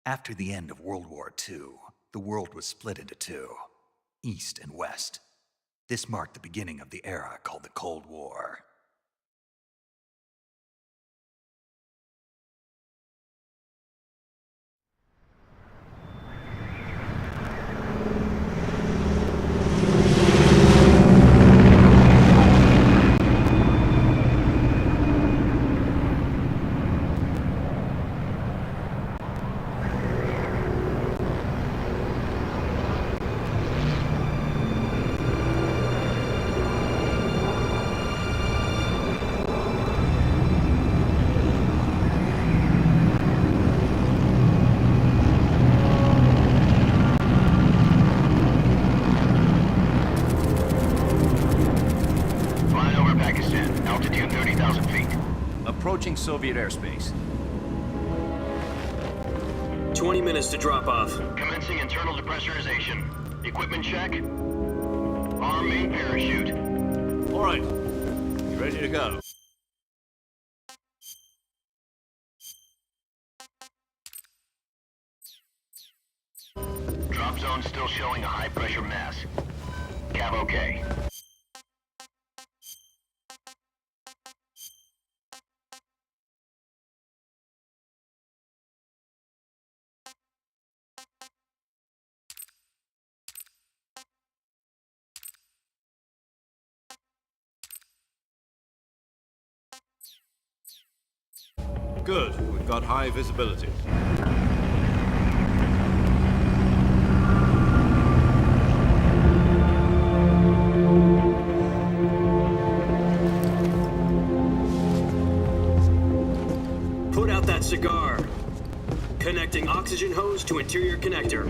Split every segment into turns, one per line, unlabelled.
After the end of World War II, the world was split into two, East and West. This marked the beginning of the era called the Cold War.
Approaching Soviet airspace.
20 minutes to drop off.
Commencing internal depressurization. Equipment check. Arm main parachute.
All right. You ready to go?
Drop zone still showing a high pressure mass. Cav okay.
Good. We've got high visibility.
Put out that cigar. Connecting oxygen hose to interior connector.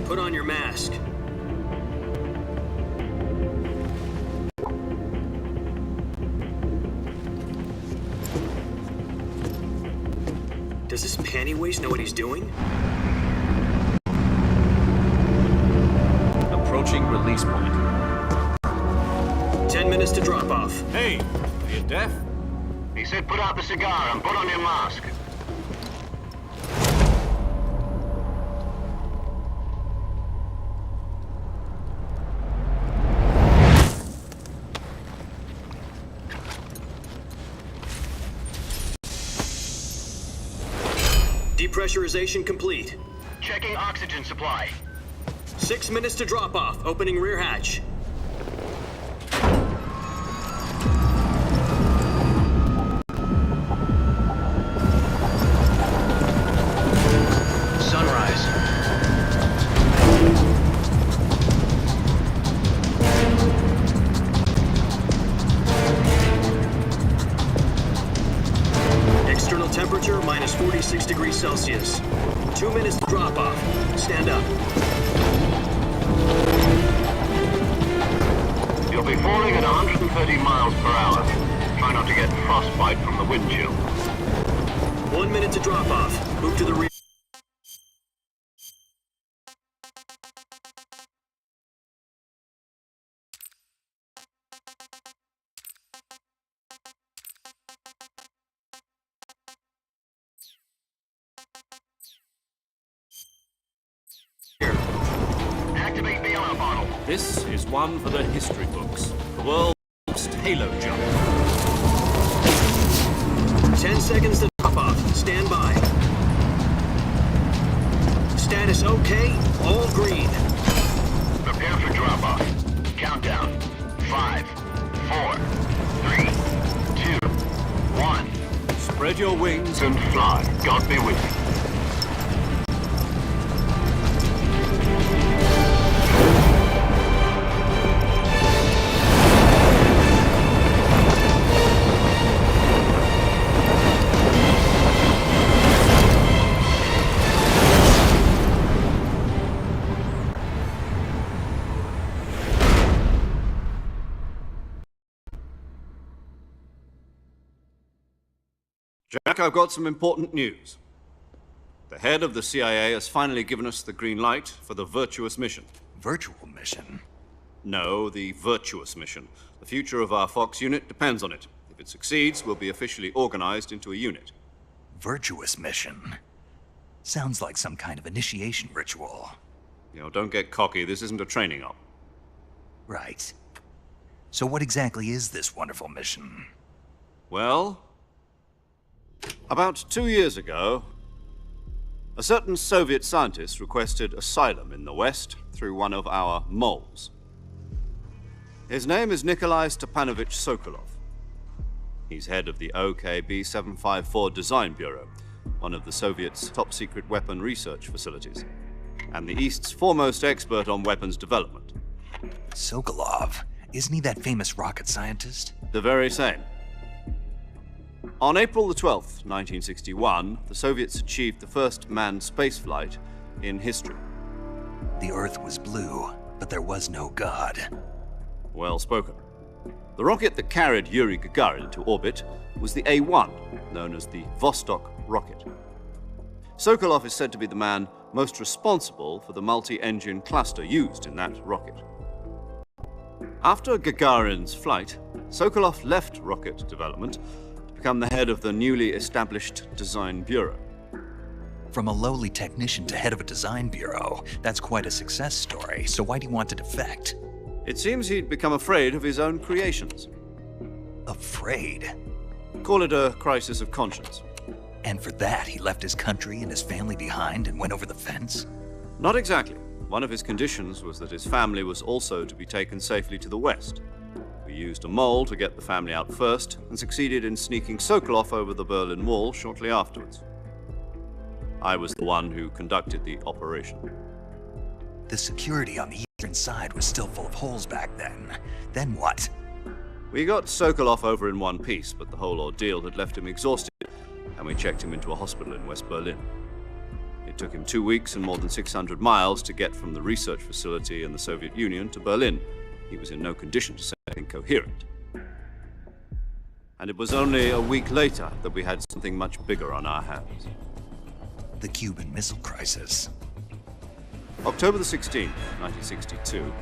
Put on your mask. Does this pantywaist know what he's doing?
Approaching release point.
10 minutes to drop off.
Hey, are you deaf?
He said put out the cigar and put on your mask.
Depressurization complete.
Checking oxygen supply.
6 minutes to drop off. Opening rear hatch.
Sunrise.
External temperature minus 46 degrees Celsius. 2 minutes to drop off. Stand up.
You'll be falling at 130 miles per hour. Try not to get frostbite from the wind chill.
1 minute to drop off. Move to the rear.
Activate the yellow bottle.
This is one for the history books. The world's halo jump.
10 seconds to drop off. Stand by. Status okay. All green.
Prepare for drop off. Countdown. 5, 4, 3, 2, 1.
Spread your wings
And fly. God be with you.
Jack, I've got some important news. The head of the CIA has finally given us the green light for the virtuous mission.
Virtual mission?
No, the virtuous mission. The future of our Fox unit depends on it. If it succeeds, we'll be officially organized into a unit.
Virtuous mission? Sounds like some kind of initiation ritual.
You know, don't get cocky. This isn't a training op.
Right. So what exactly is this wonderful mission?
Well, about 2 years ago, a certain Soviet scientist requested asylum in the West through one of our moles. His name is Nikolai Stepanovich Sokolov. He's head of the OKB 754 Design Bureau, one of the Soviets' top-secret weapon research facilities, and the East's foremost expert on weapons development.
Sokolov? Isn't he that famous rocket scientist?
The very same. On April the 12th, 1961, the Soviets achieved the first manned spaceflight in history.
The Earth was blue, but there was no God.
Well spoken. The rocket that carried Yuri Gagarin into orbit was the A-1, known as the Vostok rocket. Sokolov is said to be the man most responsible for the multi-engine cluster used in that rocket. After Gagarin's flight, Sokolov left rocket development to become the head of the newly established Design Bureau.
From a lowly technician to head of a design bureau, that's quite a success story, so why'd he want to defect?
It seems he'd become afraid of his own creations.
Afraid?
Call it a crisis of conscience.
And for that, he left his country and his family behind and went over the fence?
Not exactly. One of his conditions was that his family was also to be taken safely to the West. We used a mole to get the family out first and succeeded in sneaking Sokolov over the Berlin Wall shortly afterwards. I was the one who conducted the operation.
The security on the eastern side was still full of holes back then. Then what?
We got Sokolov over in one piece, but the whole ordeal had left him exhausted, and we checked him into a hospital in West Berlin. It took him 2 weeks and more than 600 miles to get from the research facility in the Soviet Union to Berlin. He was in no condition to say anything coherent. And it was only a week later that we had something much bigger on our hands.
The Cuban Missile Crisis.
October the 16th, 1962,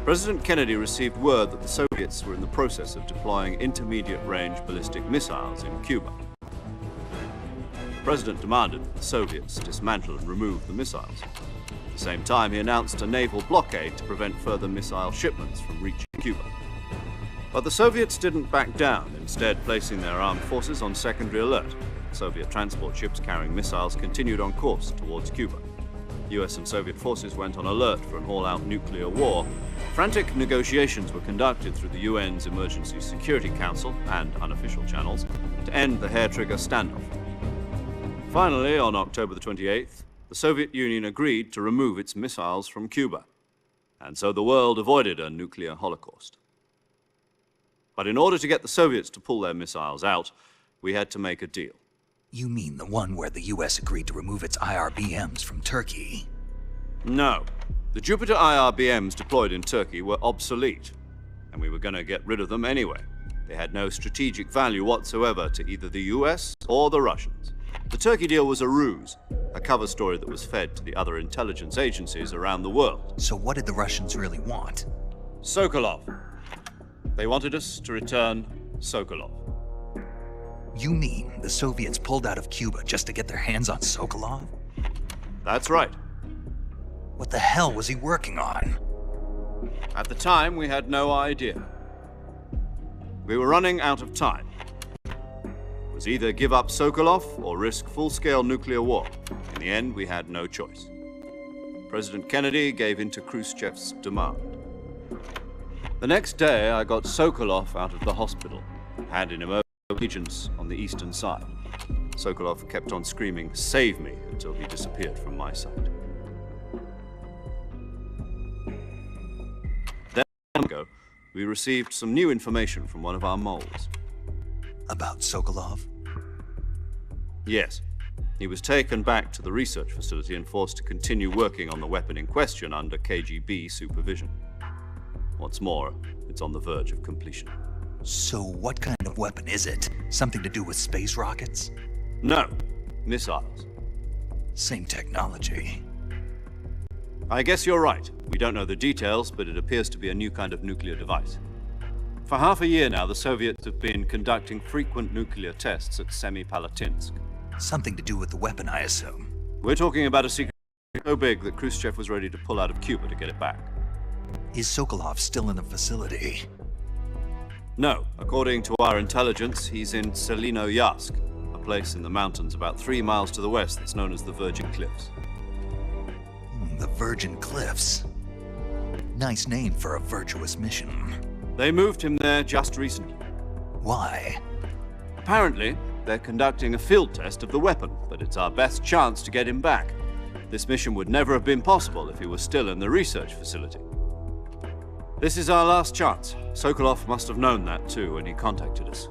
President Kennedy received word that the Soviets were in the process of deploying intermediate-range ballistic missiles in Cuba. The President demanded that the Soviets dismantle and remove the missiles. At the same time, he announced a naval blockade to prevent further missile shipments from reaching Cuba. But the Soviets didn't back down, instead placing their armed forces on secondary alert. Soviet transport ships carrying missiles continued on course towards Cuba. US and Soviet forces went on alert for an all-out nuclear war. Frantic negotiations were conducted through the UN's Emergency Security Council and unofficial channels to end the hair-trigger standoff. Finally, on October the 28th, the Soviet Union agreed to remove its missiles from Cuba, and so the world avoided a nuclear holocaust. But in order to get the Soviets to pull their missiles out, we had to make a deal.
You mean the one where the US agreed to remove its IRBMs from Turkey?
No. The Jupiter IRBMs deployed in Turkey were obsolete, and we were going to get rid of them anyway. They had no strategic value whatsoever to either the US or the Russians. The Turkey deal was a ruse, a cover story that was fed to the other intelligence agencies around the world.
So what did the Russians really want?
Sokolov. They wanted us to return Sokolov.
You mean the Soviets pulled out of Cuba just to get their hands on Sokolov?
That's right.
What the hell was he working on?
At the time, we had no idea. We were running out of time. It was either give up Sokolov or risk full-scale nuclear war. In the end, we had no choice. President Kennedy gave in to Khrushchev's demand. The next day, I got Sokolov out of the hospital, had in emergency agents on the eastern side. Sokolov kept on screaming, "Save me," until he disappeared from my sight. Then, a month ago, we received some new information from one of our moles.
About Sokolov?
Yes. He was taken back to the research facility and forced to continue working on the weapon in question under KGB supervision. What's more, it's on the verge of completion.
So what kind of weapon is it? Something to do with space rockets?
No, missiles.
Same technology.
I guess you're right. We don't know the details, but it appears to be a new kind of nuclear device. For half a year now, the Soviets have been conducting frequent nuclear tests at Semipalatinsk.
Something to do with the weapon, I assume.
We're talking about a secret so big that Khrushchev was ready to pull out of Cuba to get it back.
Is Sokolov still in the facility?
No, according to our intelligence, he's in Selino-Yarsk, a place in the mountains about 3 miles to the west that's known as the Virgin Cliffs.
The Virgin Cliffs. Nice name for a virtuous mission.
They moved him there just recently.
Why?
Apparently, they're conducting a field test of the weapon, but it's our best chance to get him back. This mission would never have been possible if he was still in the research facility. This is our last chance. Sokolov must have known that too when he contacted us.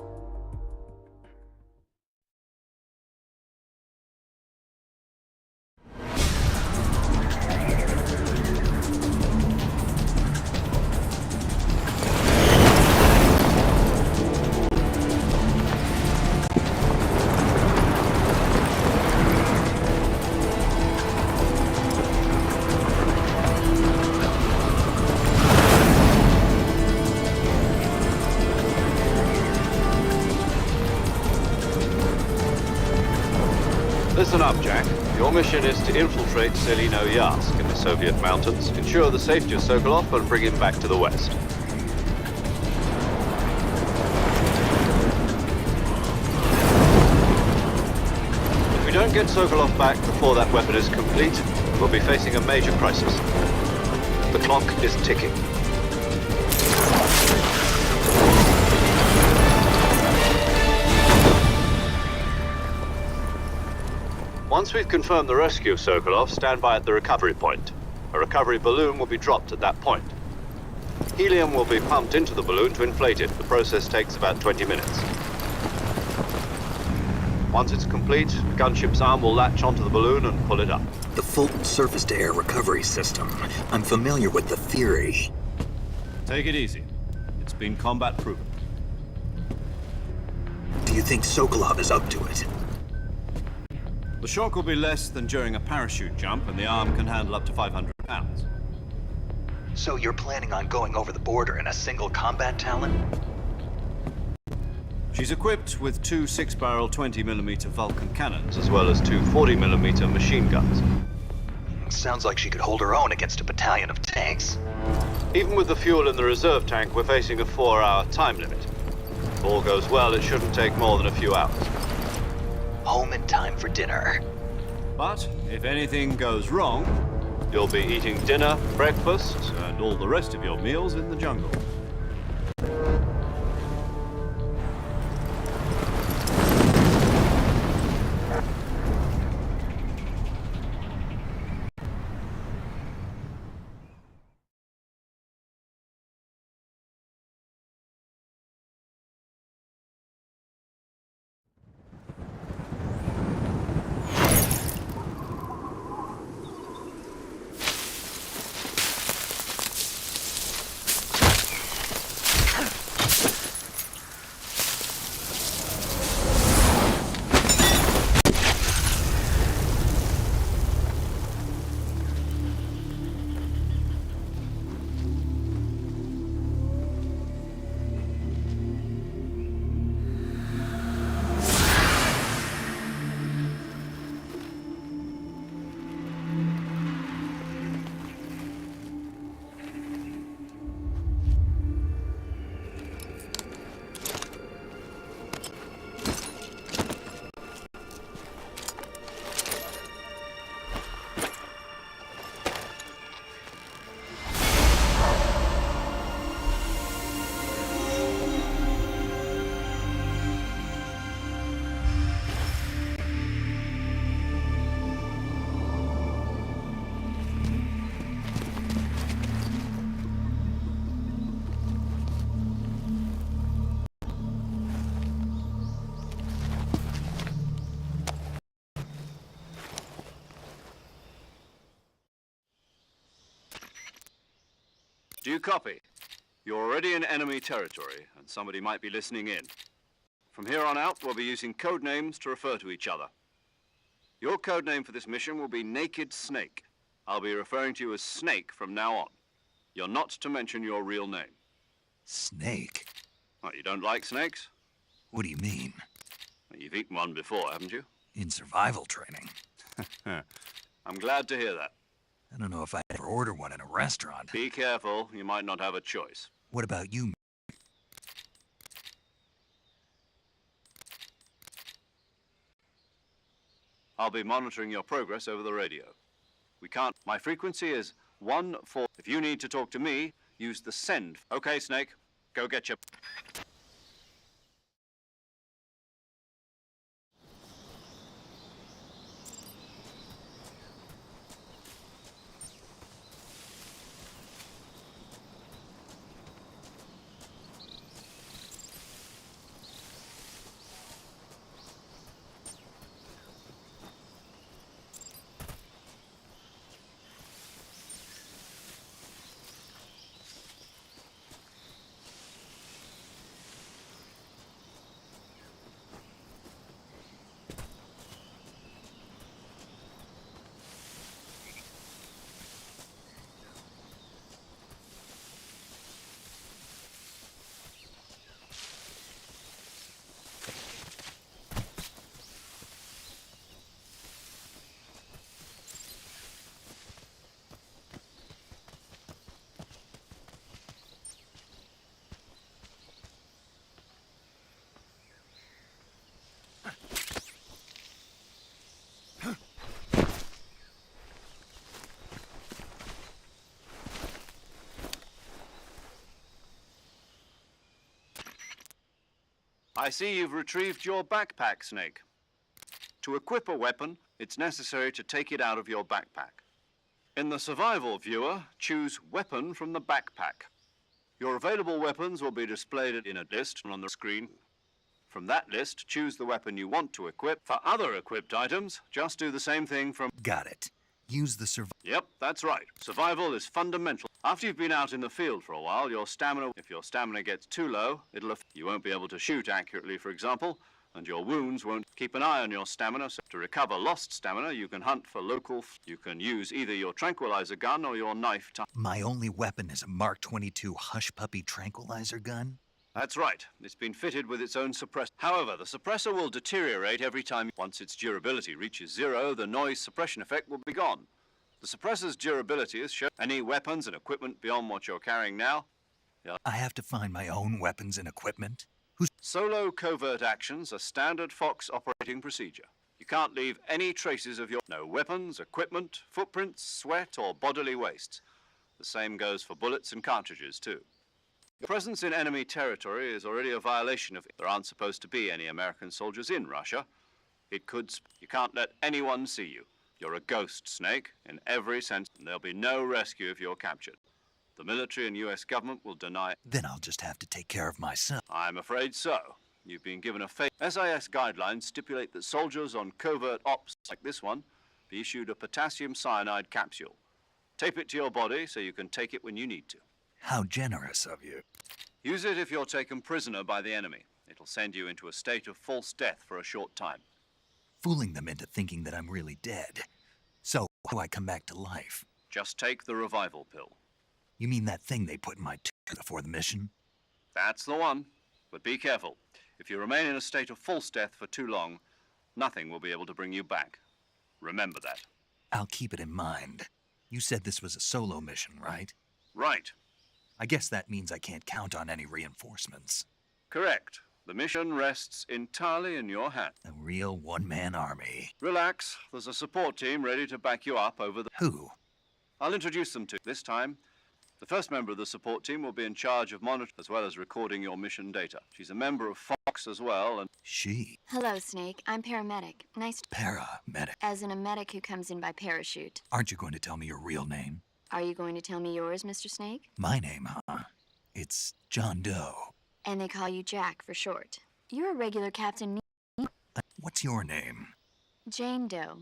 Listen up, Jack. Your mission is to infiltrate Selino-Yarsk in the Soviet mountains, ensure the safety of Sokolov, and bring him back to the West. If we don't get Sokolov back before that weapon is complete, we'll be facing a major crisis. The clock is ticking. Once we've confirmed the rescue of Sokolov, stand by at the recovery point. A recovery balloon will be dropped at that point. Helium will be pumped into the balloon to inflate it. The process takes about 20 minutes. Once it's complete, the gunship's arm will latch onto the balloon and pull it up.
The Fulton surface-to-air recovery system. I'm familiar with the theory.
Take it easy. It's been combat-proven.
Do you think Sokolov is up to it?
The shock will be less than during a parachute jump, and the arm can handle up to 500 pounds.
So you're planning on going over the border in a single combat Talon?
She's equipped with 2 6-barrel 20mm Vulcan cannons, as well as 2 40mm machine guns.
Sounds like she could hold her own against a battalion of tanks.
Even with the fuel in the reserve tank, we're facing a 4-hour time limit. If all goes well, it shouldn't take more than a few hours.
Home in time for dinner.
But if anything goes wrong, you'll be eating dinner, breakfast, and all the rest of your meals in the jungle. Do you copy? You're already in enemy territory, and somebody might be listening in. From here on out, we'll be using code names to refer to each other. Your code name for this mission will be Naked Snake. I'll be referring to you as Snake from now on. You're not to mention your real name.
Snake?
What, you don't like snakes?
What do you mean?
Well, you've eaten one before, haven't you?
In survival training.
I'm glad to hear that.
I don't know if I'd ever order one in a restaurant.
Be careful, you might not have a choice.
What about you?
I'll be monitoring your progress over the radio. We can't. My frequency is 14. If you need to talk to me, use the send. Okay, Snake, go get your... I see you've retrieved your backpack, Snake. To equip a weapon, it's necessary to take it out of your backpack. In the survival viewer, choose Weapon from the backpack. Your available weapons will be displayed in a list on the screen. From that list, choose the weapon you want to equip. For other equipped items, just do the same thing from...
Got it. Use the
Yep, that's right. Survival is fundamental. After you've been out in the field for a while, if your stamina gets too low, you won't be able to shoot accurately, for example, and your wounds won't. Keep an eye on your stamina. So to recover lost stamina, you can hunt for you can use either your tranquilizer gun or your knife.
My only weapon is a Mark 22 Hush Puppy tranquilizer gun?
That's right. It's been fitted with its own suppressor. However, the suppressor will deteriorate every time. Once its durability reaches 0, the noise suppression effect will be gone. The suppressor's durability is shown. Any weapons and equipment beyond what you're carrying now?
I have to find my own weapons and equipment?
Solo covert actions are standard Fox operating procedure. You can't leave any traces of no weapons, equipment, footprints, sweat, or bodily wastes. The same goes for bullets and cartridges, too. Your presence in enemy territory is already a violation of... There aren't supposed to be any American soldiers in Russia. You can't let anyone see you. You're a ghost, Snake, in every sense, and there'll be no rescue if you're captured. The military and U.S. government will deny...
Then I'll just have to take care of myself.
I'm afraid so. You've been given a fake... SIS guidelines stipulate that soldiers on covert ops like this one be issued a potassium cyanide capsule. Tape it to your body so you can take it when you need to.
How generous of you.
Use it if you're taken prisoner by the enemy. It'll send you into a state of false death for a short time.
Fooling them into thinking that I'm really dead. So, how do I come back to life?
Just take the revival pill.
You mean that thing they put in my tooth before the mission?
That's the one. But be careful. If you remain in a state of false death for too long, nothing will be able to bring you back. Remember that.
I'll keep it in mind. You said this was a solo mission, right?
Right.
I guess that means I can't count on any reinforcements.
Correct. The mission rests entirely in your hands.
A real one-man army.
Relax. There's a support team ready to back you up over the...
Who?
I'll introduce them to you. This time, the first member of the support team will be in charge of monitoring as well as recording your mission data. She's a member of Fox as well, and...
She?
Hello, Snake. I'm paramedic. Nice to...
Paramedic.
As in a medic who comes in by parachute.
Aren't you going to tell me your real name?
Are you going to tell me yours, Mr. Snake?
My name, huh? It's John Doe.
And they call you Jack for short. You're a regular Captain...
What's your name?
Jane Doe.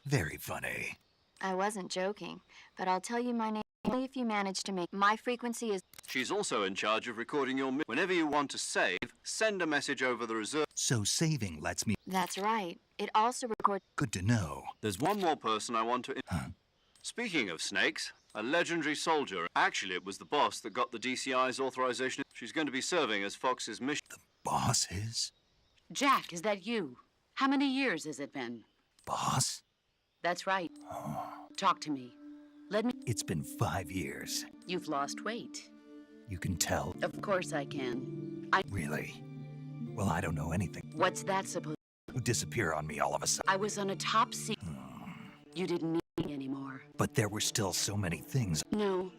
Very funny.
I wasn't joking, but I'll tell you my name only if you manage to make... My frequency is...
She's also in charge of recording your... Whenever you want to save, send a message over the reserve...
So saving lets me...
That's right. It also records...
Good to know.
There's one more person I want to...
Huh?
Speaking of snakes, a legendary soldier. Actually, it was the boss that got the DCI's authorization. She's going to be serving as Fox's mission.
The boss is?
Jack, is that you? How many years has it been?
Boss?
That's right. Talk to me. Let me...
It's been 5 years.
You've lost weight.
You can tell.
Of course I can.
Really? Well, I don't know anything.
What's that supposed...
You disappear on me all of a sudden.
I was on a top seat. You didn't need me anymore.
But there were still so many things.
No.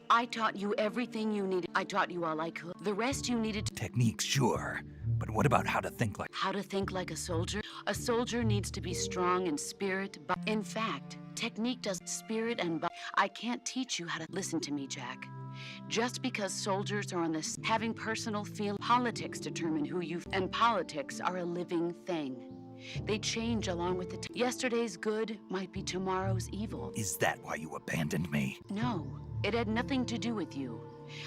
I taught you everything you needed. I taught you all I could. The rest you needed to...
Techniques, sure. But what about how to think like...
How to think like a soldier? A soldier needs to be strong in spirit, but... In fact, technique does spirit and... I can't teach you how to... Listen to me, Jack. Just because soldiers are on this... Having personal feel... Politics determine who you... And politics are a living thing. They change along with the... Yesterday's good might be tomorrow's evil.
Is that why you abandoned me?
No. It had nothing to do with you.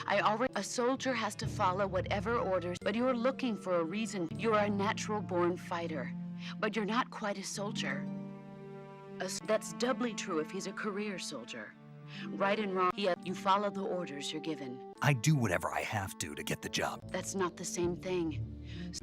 A soldier has to follow whatever orders, but you're looking for a reason. You're a natural-born fighter, but you're not quite a soldier. That's doubly true if he's a career soldier. Right and wrong, you follow the orders you're given.
I do whatever I have to get the job.
That's not the same thing.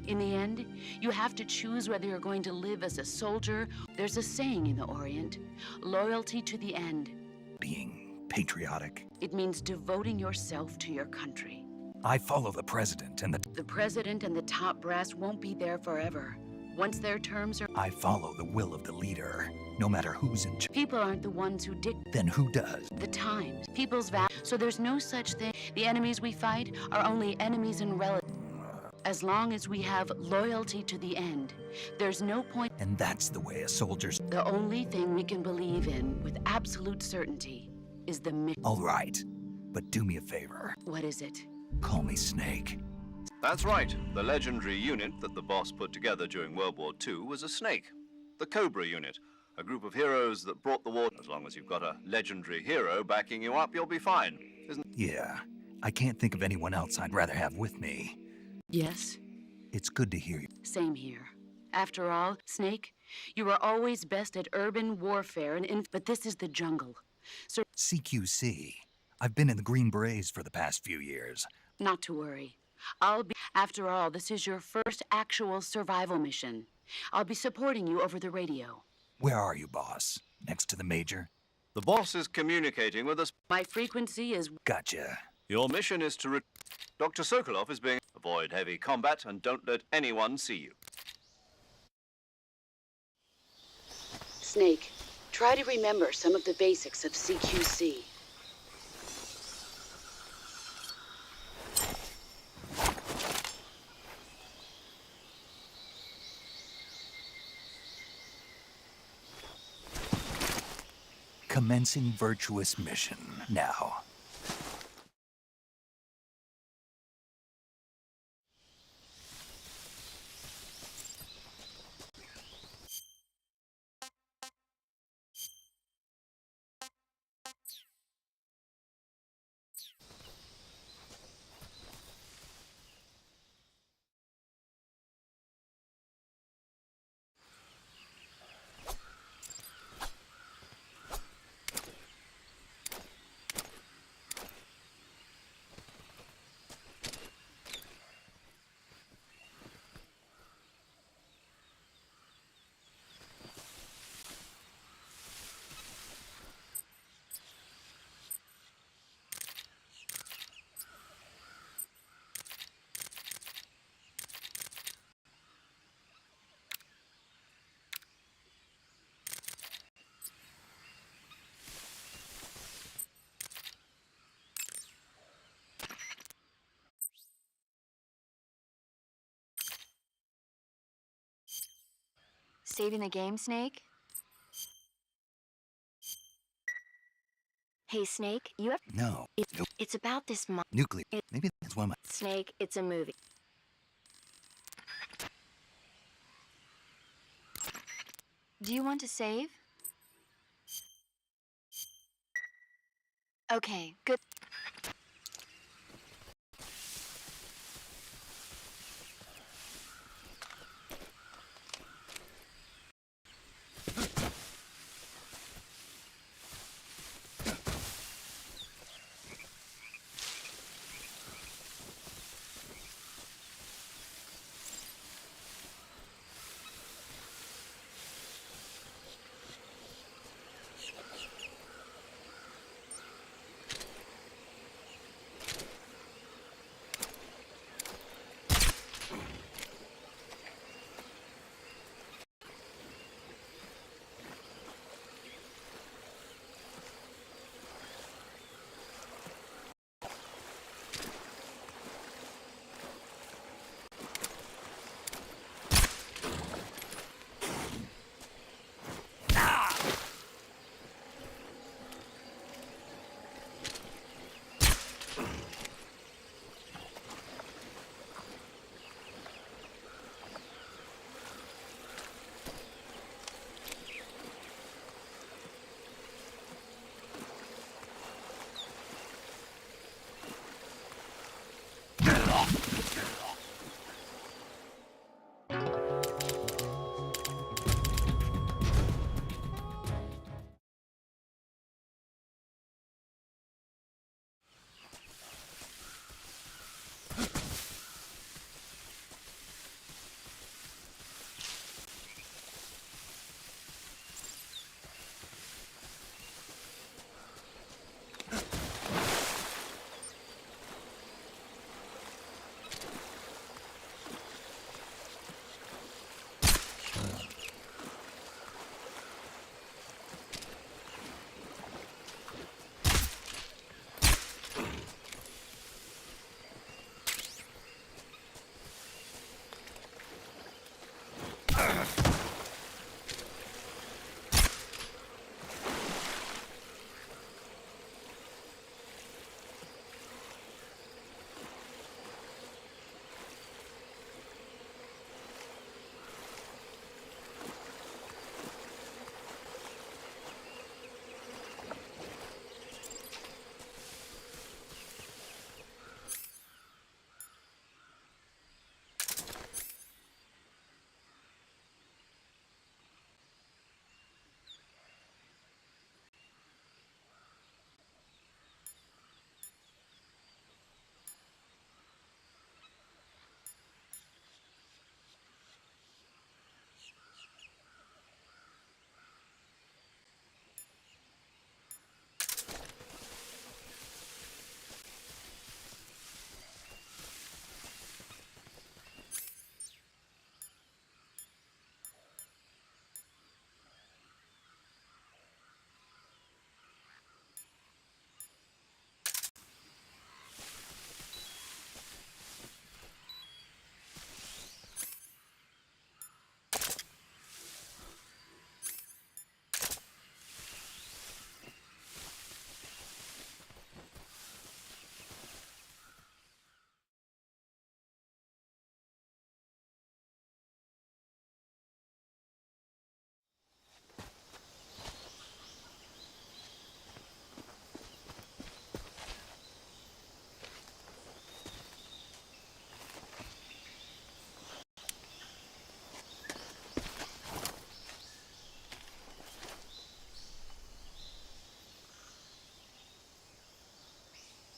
In the end, you have to choose whether you're going to live as a soldier. There's a saying in the Orient, loyalty to the end.
Being patriotic.
It means devoting yourself to your country.
I follow the president and
The president and the top brass won't be there forever. Once their terms are...
I follow the will of the leader, no matter who's in charge.
People aren't the ones who dictate.
Then who does?
The times. People's value. So there's no such thing. The enemies we fight are only enemies and relatives. As long as we have loyalty to the end, there's no point...
And that's the way a soldier's...
The only thing we can believe in with absolute certainty is the mission.
All right, but do me a favor.
What is it?
Call me Snake.
That's right. The legendary unit that the boss put together during World War II was a snake. The Cobra unit. A group of heroes that brought the war. As long as you've got a legendary hero backing you up, you'll be fine. Isn't...
Yeah, I can't think of anyone else I'd rather have with me.
Yes?
It's good to hear you.
Same here. After all, Snake, you are always best at urban warfare but this is the jungle. So
CQC. I've been in the Green Berets for the past few years.
Not to worry. After all, this is your first actual survival mission. I'll be supporting you over the radio.
Where are you, boss? Next to the major?
The boss is communicating with us.
My frequency is...
Gotcha.
Your mission is to... Dr. Sokolov is being... Avoid heavy combat and don't let anyone see you.
Snake, try to remember some of the basics of CQC.
Commencing virtuous mission now.
Saving the game, Snake? Hey, Snake, you have...
No.
It's about this
Nuclear. Maybe that's one of my...
Snake, it's a movie. Do you want to save? Okay, good.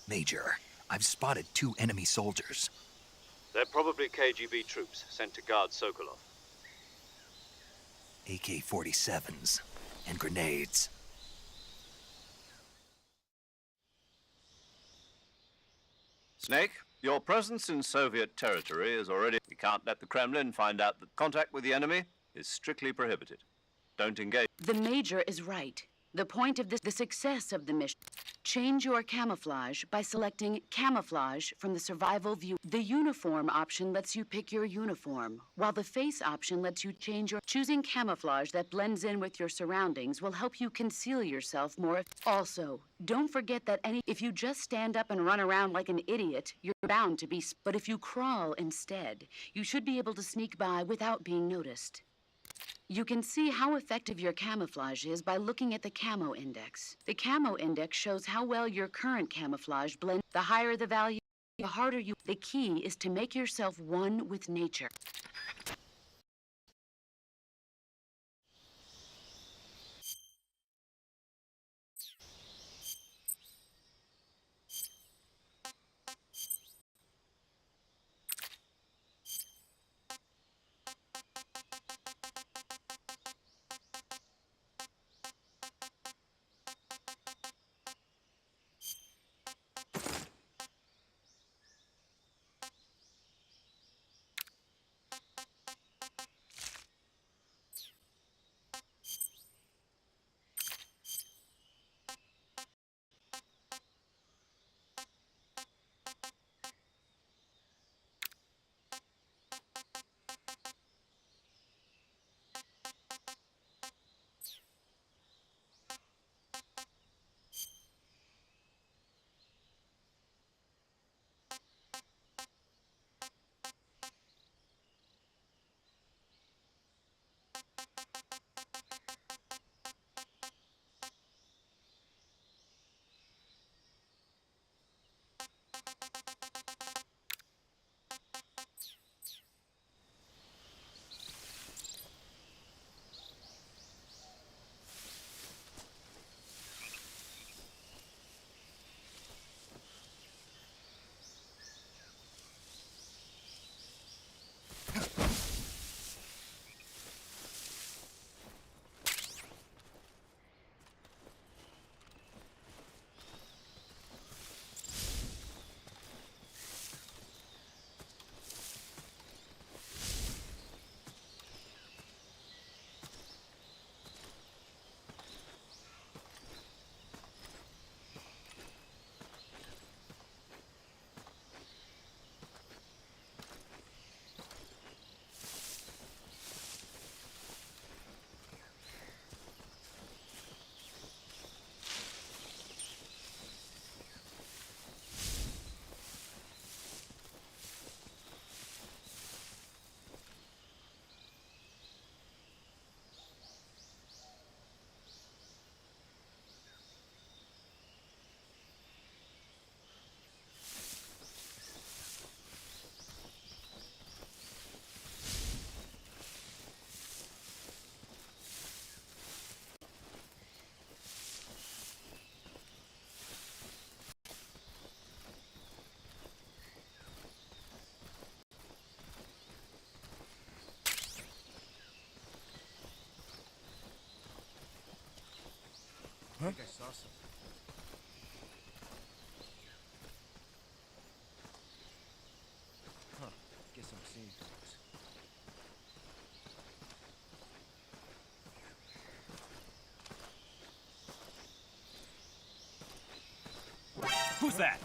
Major, I've spotted 2 enemy soldiers.
They're probably KGB troops sent to guard Sokolov.
AK-47s and grenades.
Snake, your presence in Soviet territory is already... We can't let the Kremlin find out that contact with the enemy is strictly prohibited. Don't engage.
The Major is right. The point of the success of the mission. Change your camouflage by selecting Camouflage from the Survival view. The Uniform option lets you pick your uniform, while the Face option lets you change your... Choosing camouflage that blends in with your surroundings will help you conceal yourself more. Also, don't forget that if you just stand up and run around like an idiot, you're bound to be... But if you crawl instead, you should be able to sneak by without being noticed. You can see how effective your camouflage is by looking at the camo index. The camo index shows how well your current camouflage blends. The higher the value, the harder you... The key is to make yourself one with nature.
I think I saw something. Huh. Guess I'm seeing things.
Who's that?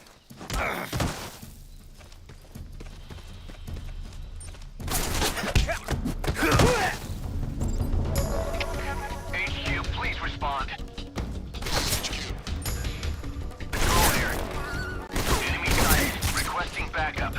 HQ, please respond. Control here. Enemy sighted. Requesting backup.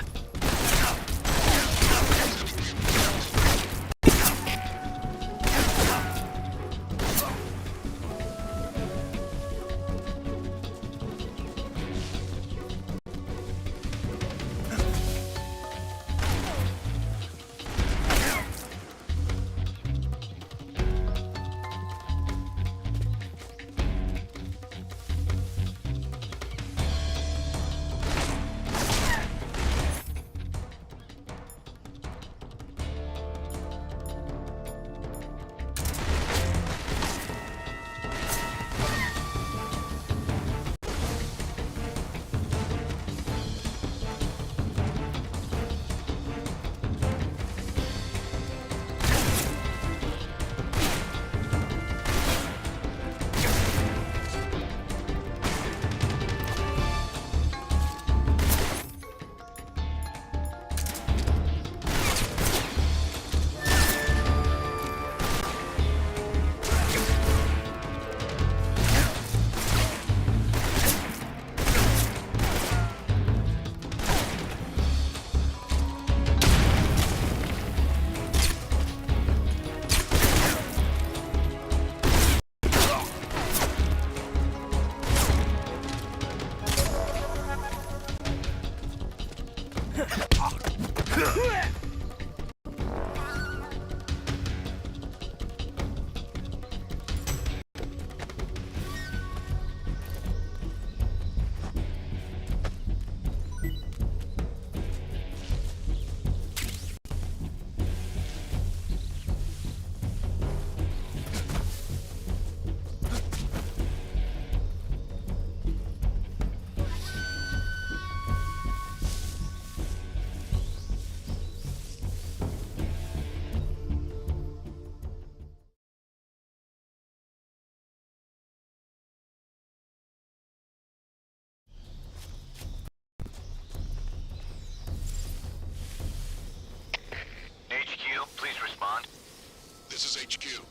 HQ.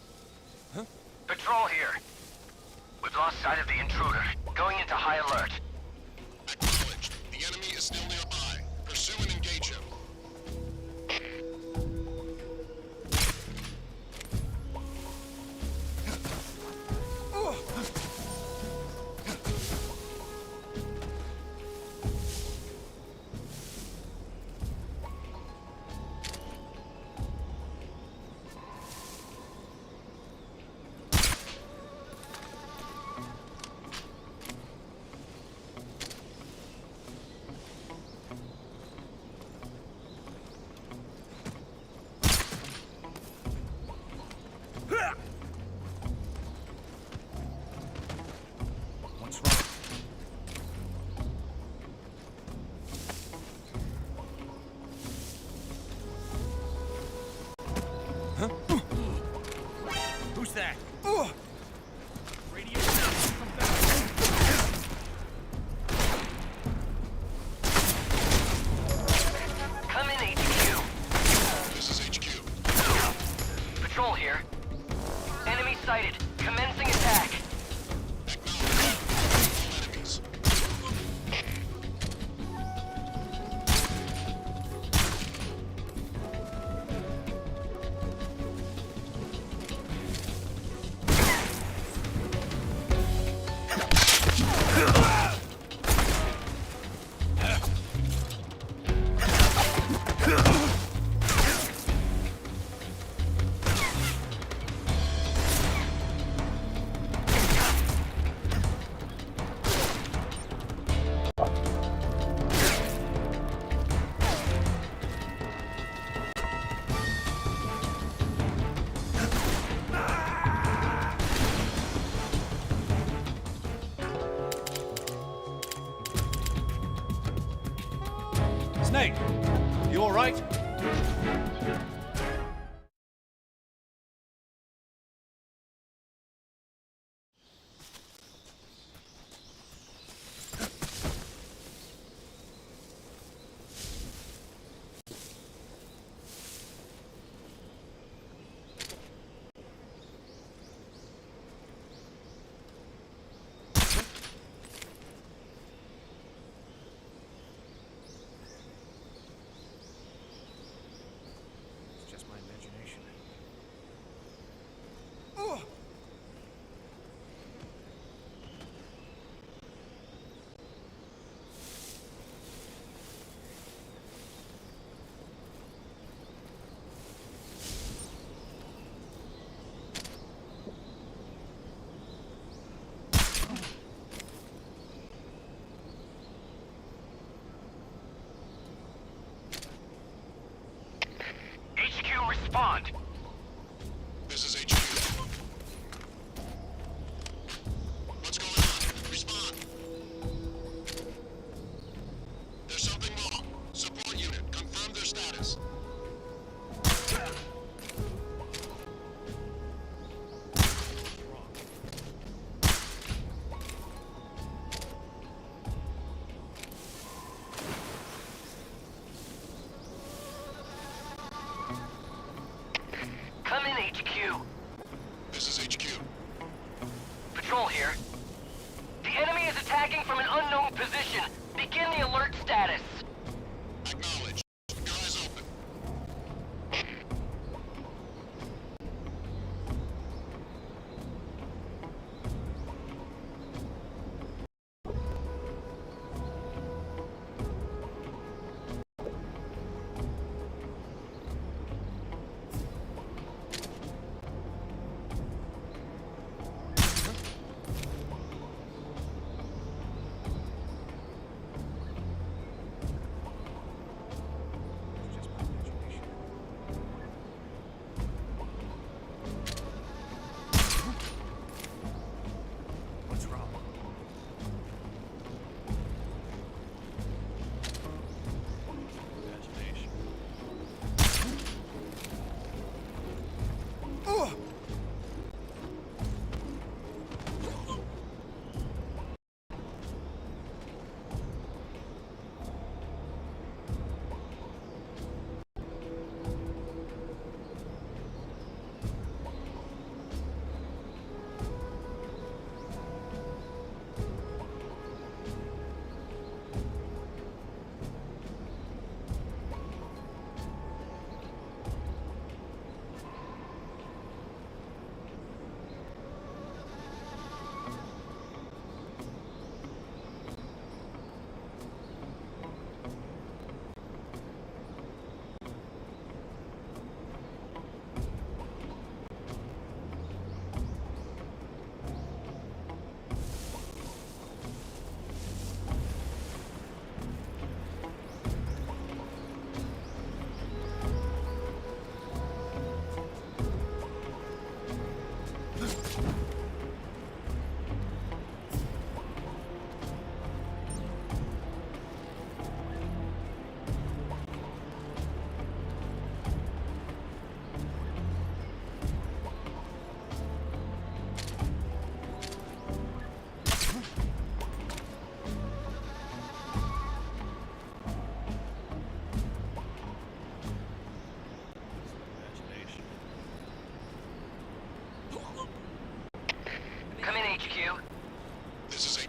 Patrol here. We've lost sight of the intruder. Going into high alert.
Acknowledged. The enemy is still nearby. Pursue and engage him.
What's wrong? Huh? Who's that? Radio down. Come back.
Come in, HQ.
This is HQ.
Patrol here. Enemy sighted. Commencing attack.
Enemies.
Snake, you all right? It's just my imagination.
HQ, respond.
This is HQ. What's going on? Respond. There's something wrong. Support unit, confirm their status.
Come in, HQ.
This is HQ.
Patrol here. The enemy is attacking from an unknown position. Begin the alert status.
Acknowledged. Keep your eyes open.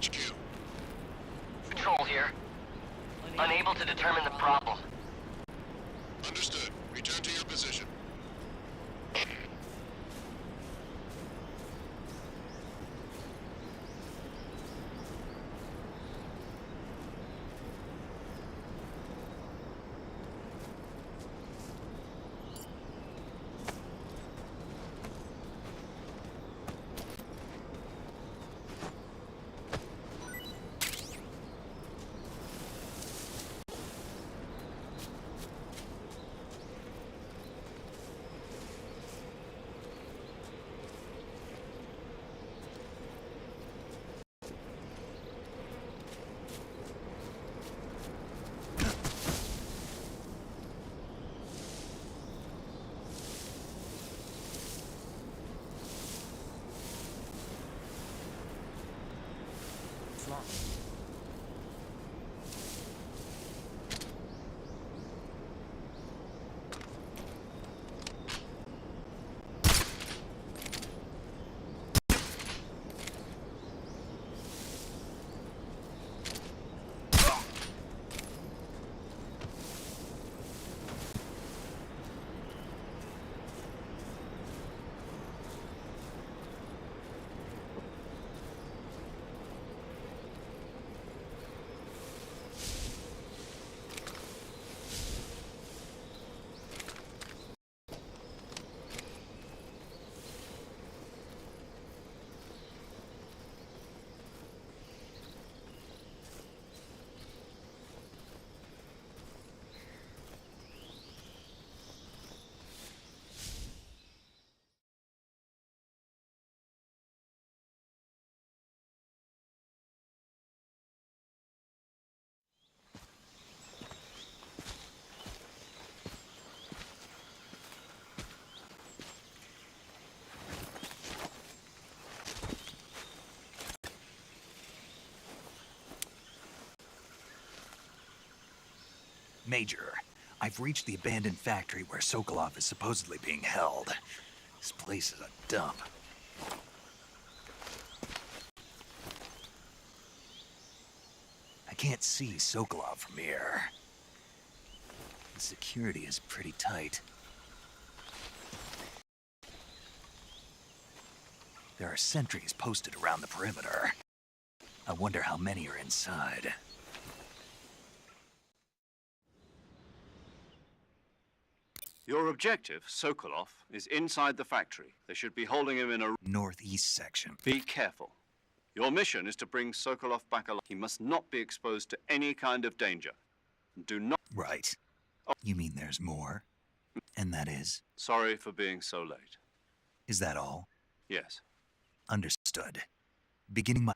HQ.
Patrol here. Unable to determine the problem.
Understood. Return to your position.
Major, I've reached the abandoned factory where Sokolov is supposedly being held. This place is a dump. I can't see Sokolov from here. The security is pretty tight. There are sentries posted around the perimeter. I wonder how many are inside.
Your objective, Sokolov, is inside the factory. They should be holding him in a...
Northeast section.
Be careful. Your mission is to bring Sokolov back alive. He must not be exposed to any kind of danger. Do not...
Right. You mean there's more? And that is?
Sorry for being so late.
Is that all?
Yes.
Understood. Beginning my...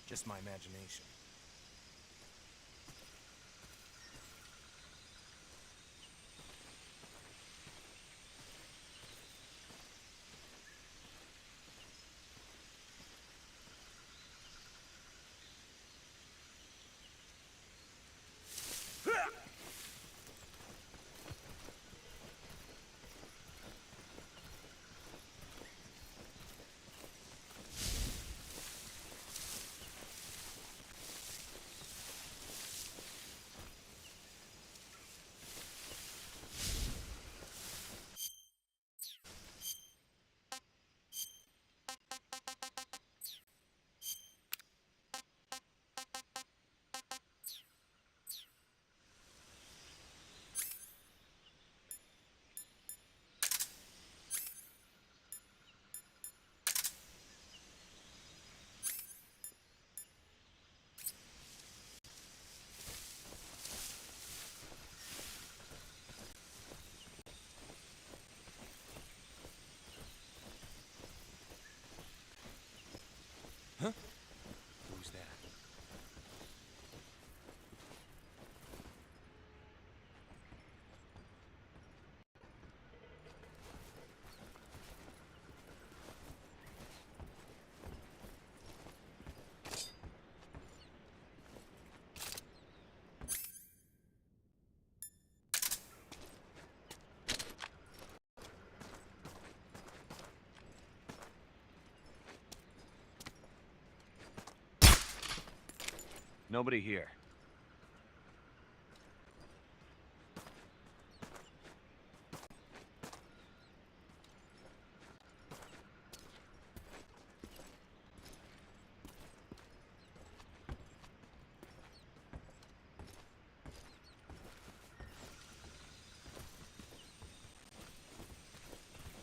Just my imagination. Who's that? Nobody here.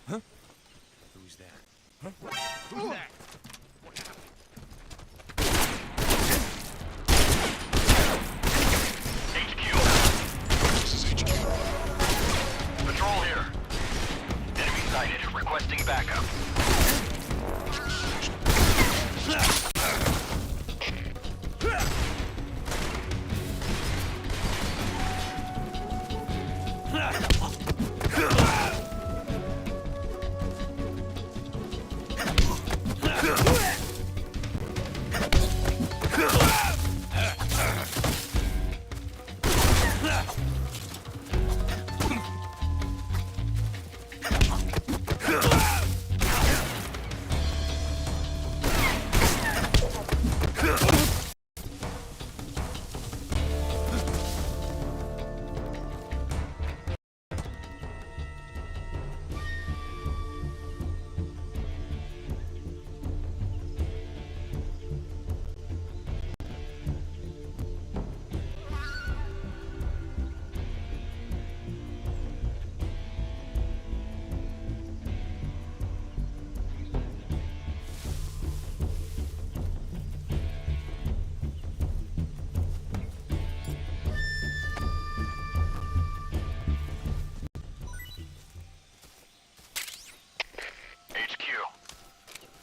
Huh? Who's that? Huh? Who's that? What happened?
This is HQ.
Patrol here. Enemy sighted. Requesting backup.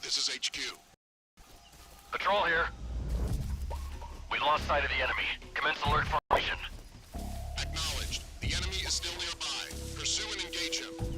This is HQ.
Patrol here. We lost sight of the enemy. Commence alert formation.
Acknowledged. The enemy is still nearby. Pursue and engage him.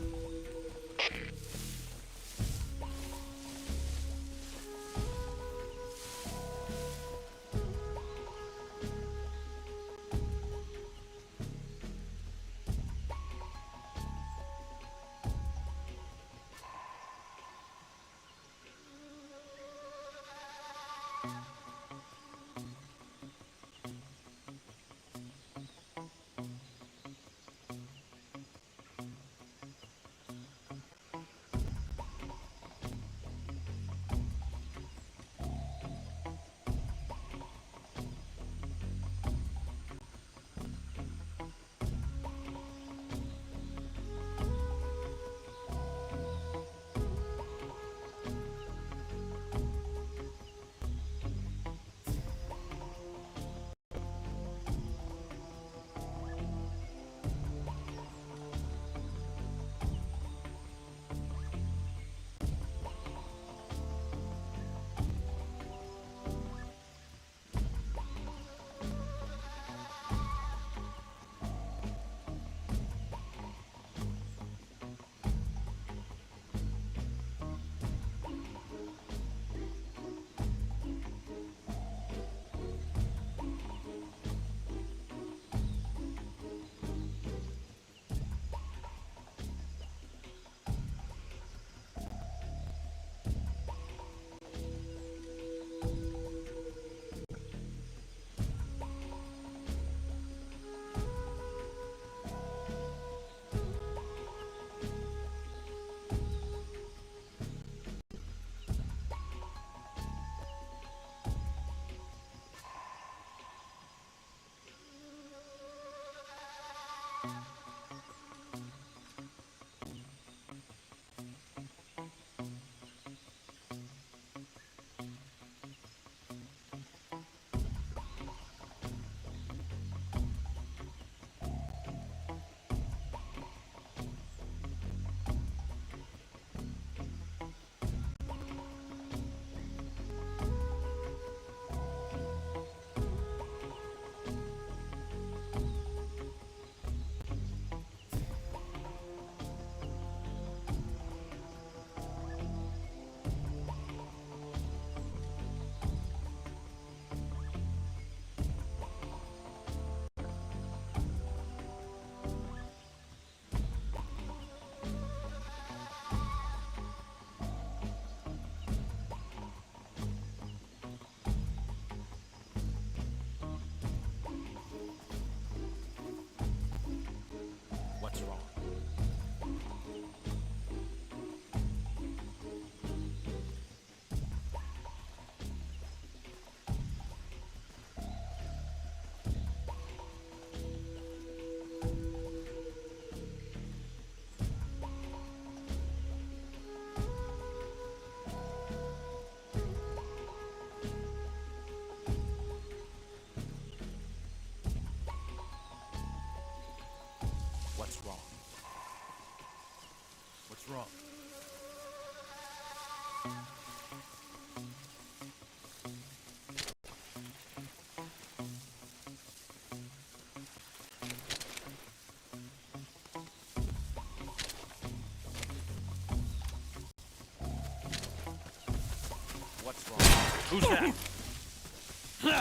Who's that?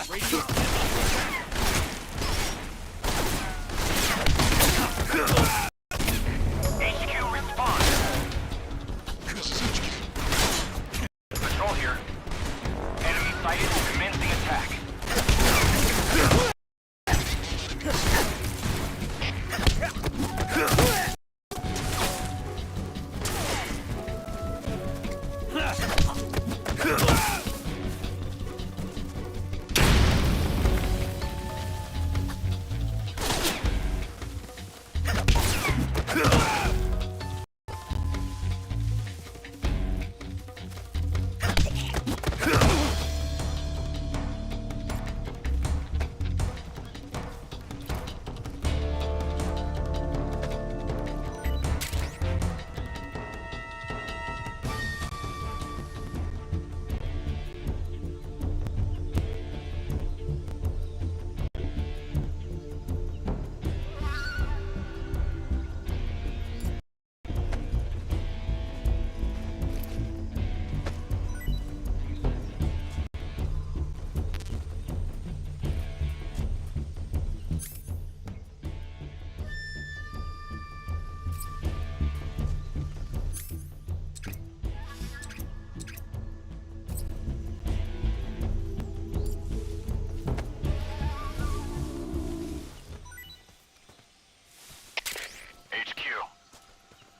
Radio.
HQ, respond.
This is HQ.
Patrol here. Enemy sighted. Commencing attack.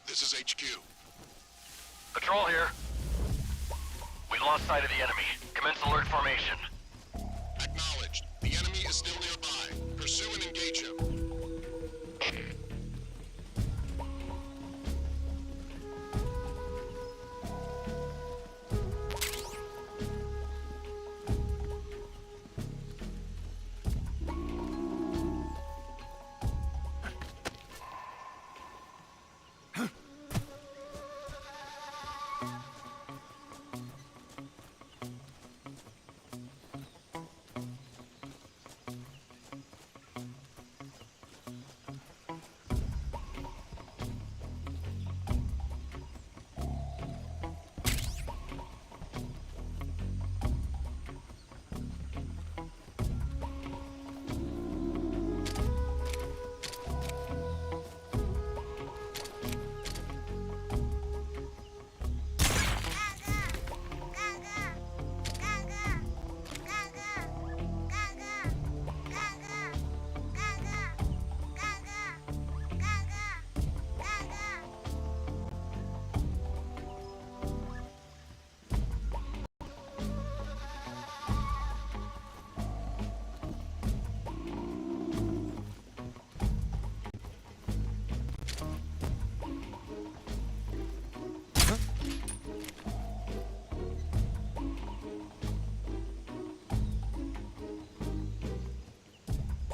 This is HQ.
Patrol here. We lost sight of the enemy. Commence alert formation.
Acknowledged. The enemy is still nearby. Pursue and engage him.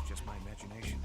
Just my imagination.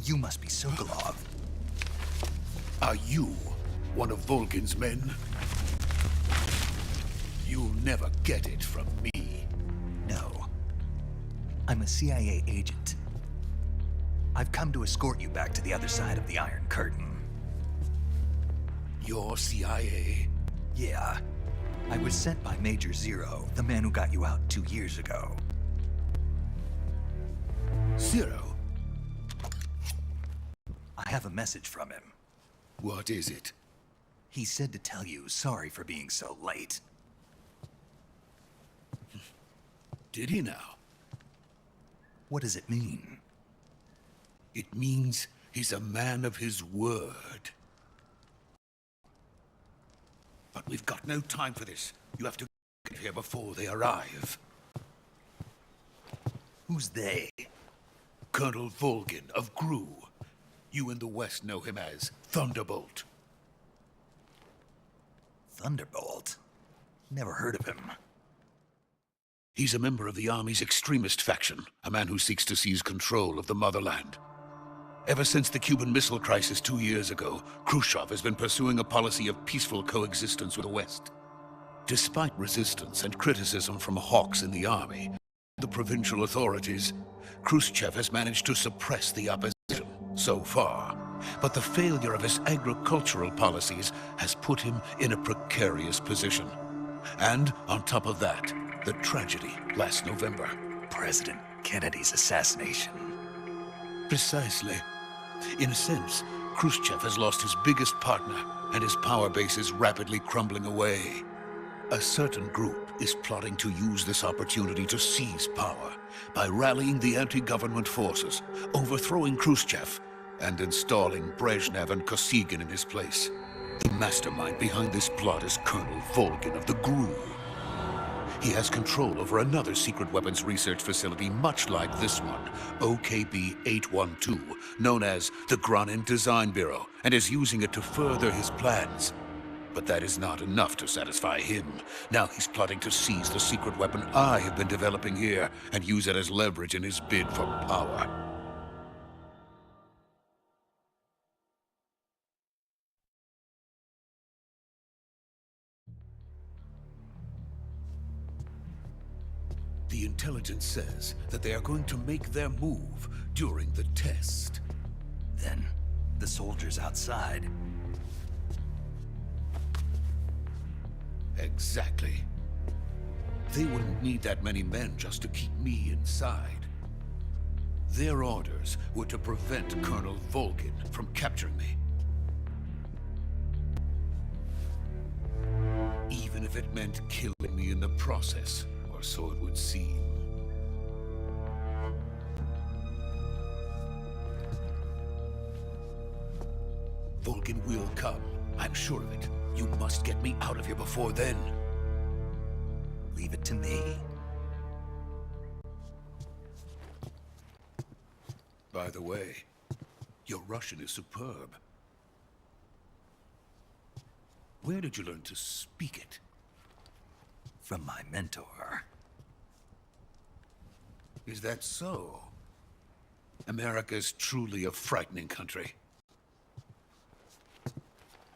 You must be Sokolov.
Are you one of Volgin's men? You'll never get it from me.
No. I'm a CIA agent. I've come to escort you back to the other side of the Iron Curtain.
You're CIA?
Yeah. I was sent by Major Zero, the man who got you out 2 years ago.
Zero?
I have a message from him.
What is it?
He said to tell you sorry for being so late.
Did he now?
What does it mean?
It means he's a man of his word. But We've got no time for this. You have to get here before they arrive.
Who's they?
Colonel Volgin of GRU. You in the West know him as Thunderbolt.
Thunderbolt? Never heard of him.
He's a member of the Army's extremist faction, a man who seeks to seize control of the motherland. Ever since the Cuban Missile Crisis 2 years ago, Khrushchev has been pursuing a policy of peaceful coexistence with the West. Despite resistance and criticism from hawks in the Army, the provincial authorities, Khrushchev has managed to suppress the opposition so far. But the failure of his agricultural policies has put him in a precarious position. And on top of that, the tragedy last November.
President Kennedy's assassination.
Precisely. In a sense, Khrushchev has lost his biggest partner, and his power base is rapidly crumbling away. A certain group is plotting to use this opportunity to seize power by rallying the anti-government forces, overthrowing Khrushchev, and installing Brezhnev and Kosygin in his place. The mastermind behind this plot is Colonel Volgin of the GRU. He has control over another secret weapons research facility much like this one, OKB-812, known as the Granin Design Bureau, and is using it to further his plans. But that is not enough to satisfy him. Now he's plotting to seize the secret weapon I have been developing here and use it as leverage in his bid for power. The intelligence says that they are going to make their move during the test.
Then, the soldiers outside.
Exactly. They wouldn't need that many men just to keep me inside. Their orders were to prevent Colonel Volgin from capturing me. Even if it meant killing me in the process. Or so it would seem. Volgin will come. I'm sure of it. You must get me out of here before then.
Leave it to me.
By the way, your Russian is superb. Where did you learn to speak it?
From my mentor.
Is that so? America's truly a frightening country.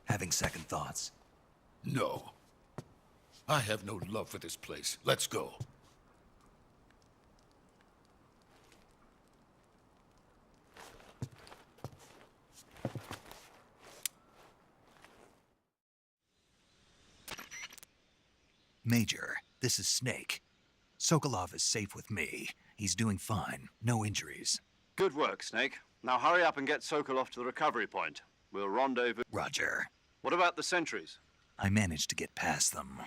Having second thoughts?
No. I have no love for this place. Let's go.
Major, this is Snake. Sokolov is safe with me. He's doing fine. No injuries.
Good work, Snake. Now hurry up and get Sokolov to the recovery point. We'll rendezvous.
Roger.
What about the sentries?
I managed to get past them.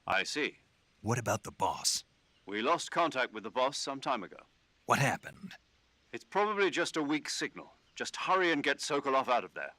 I see.
What about the boss?
We lost contact with the boss some time ago.
What happened?
It's probably just a weak signal. Just hurry and get Sokolov out of there.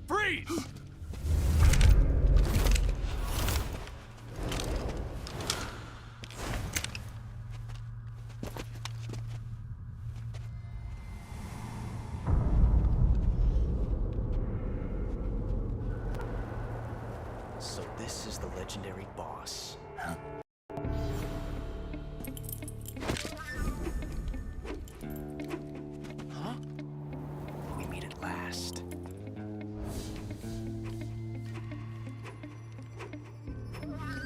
Freeze!
This is the legendary boss.
Huh?
Huh? We meet at last.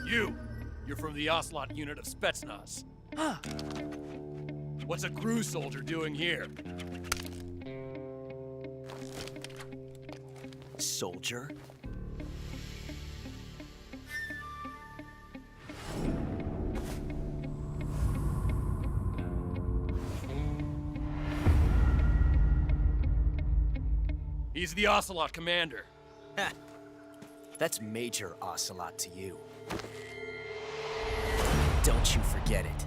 You're from the Ocelot unit of Spetsnaz. Huh. What's a crew soldier doing here?
Soldier?
He's the Ocelot commander.
Ha! That's Major Ocelot to you. Don't you forget it.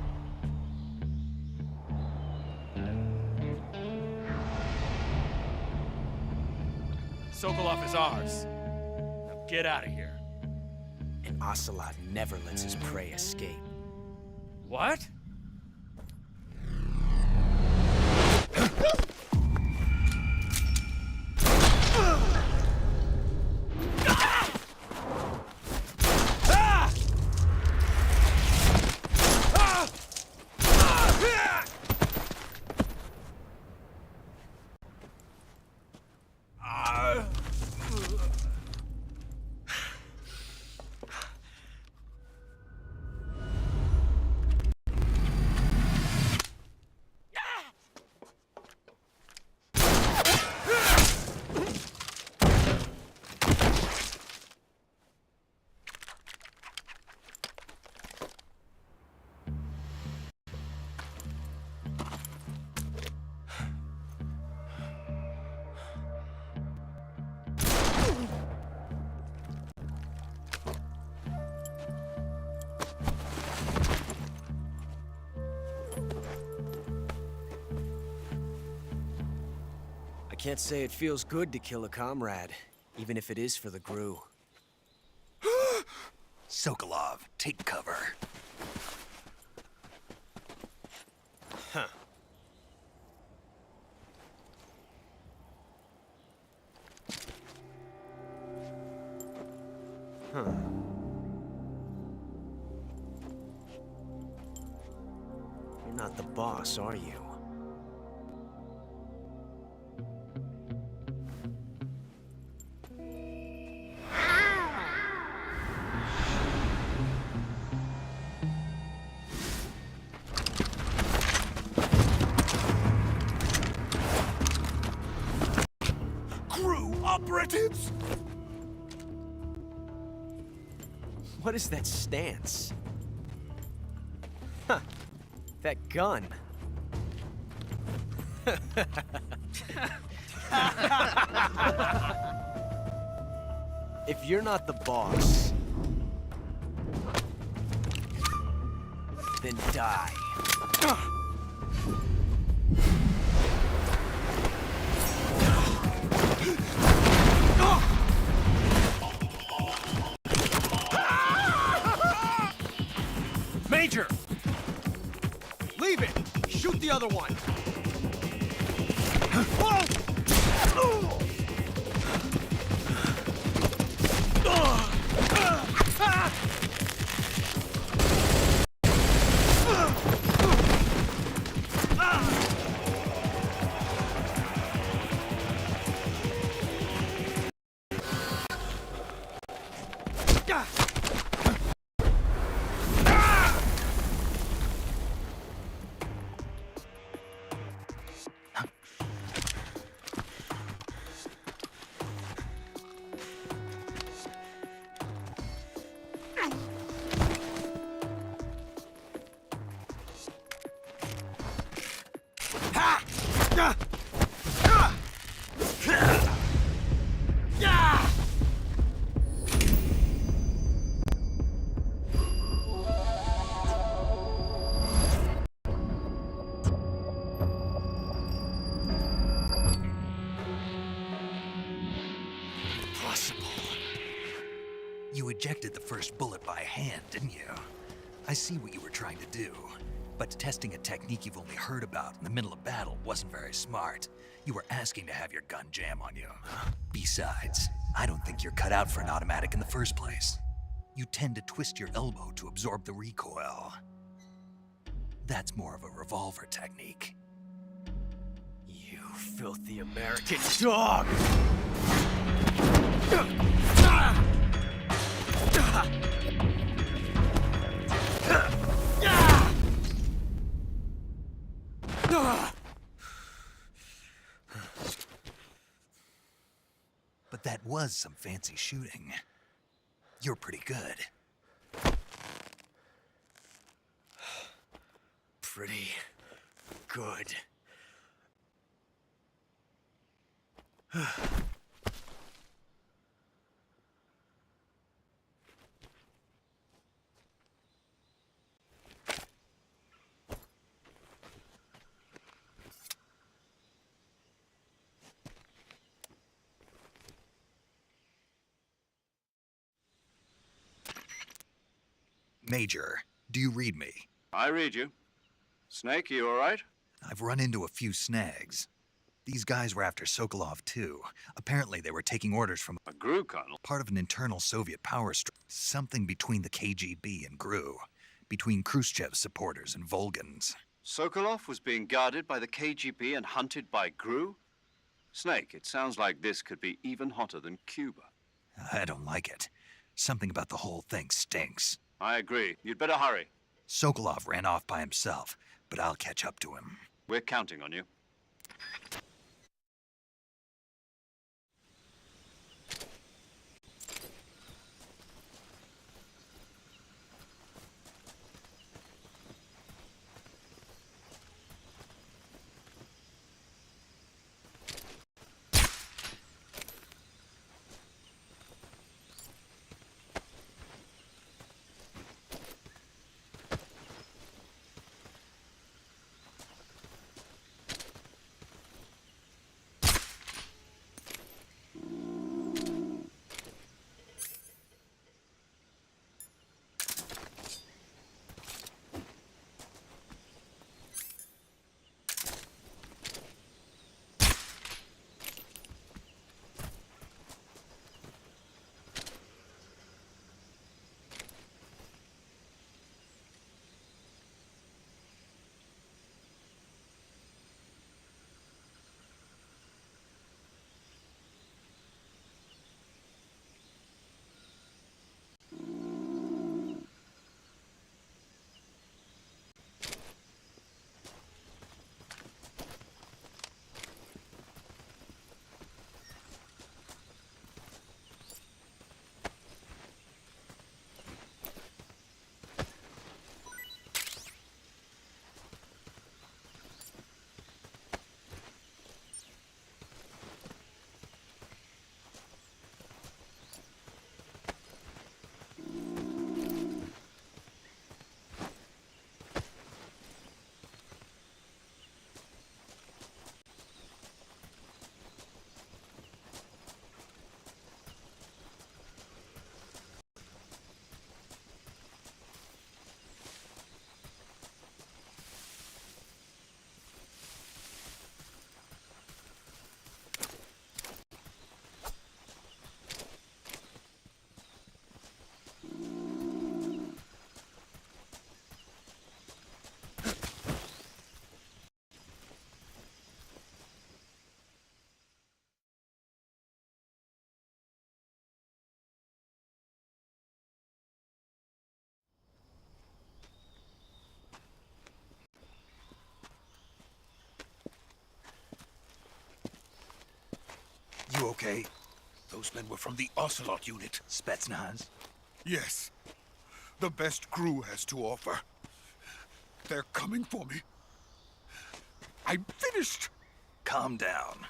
Sokolov is ours. Now get out of here.
And Ocelot never lets his prey escape.
What?
I can't say it feels good to kill a comrade, even if it is for the GRU.
Sokolov, take cover.
Huh. Huh. You're not the boss, are you?
Operatives!
What is that stance? Huh. That gun. If you're not the boss, then die.
Major!
Leave it! Shoot the other one!
You ejected the first bullet by hand, didn't you? I see what you were trying to do. But testing a technique you've only heard about in the middle of battle wasn't very smart. You were asking to have your gun jam on you. Besides, I don't think you're cut out for an automatic in the first place. you tend to twist your elbow to absorb the recoil. That's more of a revolver technique.
You filthy American dog!
But that was some fancy shooting. You're pretty good.
Pretty good.
Major, do you read me?
I read you. Snake, you all right?
I've run into a few snags. These guys were after Sokolov too. Apparently they were taking orders from
A GRU colonel?
part of an internal Soviet power strip. Something between the KGB and GRU. Between Khrushchev's supporters and Volgans.
Sokolov was being guarded by the KGB and hunted by GRU? Snake, it sounds like this could be even hotter than Cuba.
I don't like it. Something about the whole thing stinks.
I agree. You'd better hurry.
Sokolov ran off by himself, but I'll catch up to him.
We're counting on you.
You okay?
Those men were from the Ocelot unit.
Spetsnaz?
Yes. The best GRU has to offer. They're coming for me. I'm finished.
Calm down.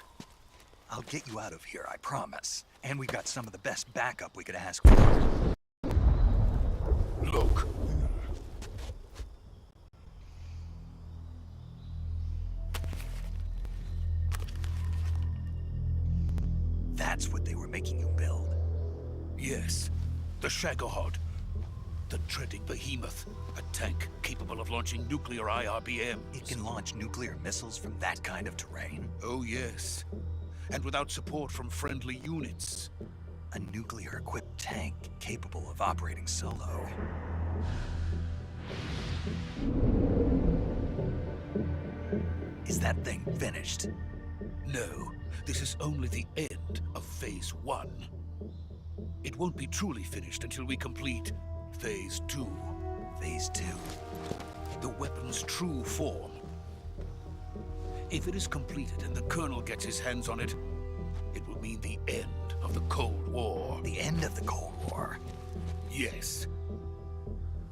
I'll get you out of here, I promise. And we've got some of the best backup we could ask for.
Look.
That's what they were making you build?
Yes. The Shagohod. The dreaded behemoth. A tank capable of launching nuclear IRBMs.
It can launch nuclear missiles from that kind of terrain?
Oh, yes. And without support from friendly units.
A nuclear-equipped tank capable of operating solo. Is that thing finished?
No, this is only the end of Phase 1. It won't be truly finished until we complete Phase 2.
Phase 2?
The weapon's true form. If it is completed and the Colonel gets his hands on it, it will mean the end of the Cold War.
The end of the Cold War?
Yes.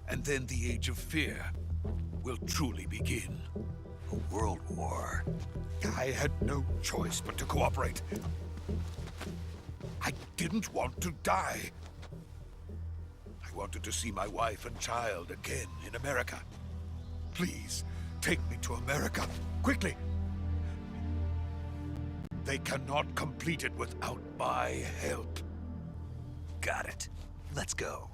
And then the Age of Fear will truly begin.
A world war?
I had no choice but to cooperate. I didn't want to die. I wanted to see my wife and child again in America. Please, take me to America, quickly. They cannot complete it without my help.
Got it. Let's go.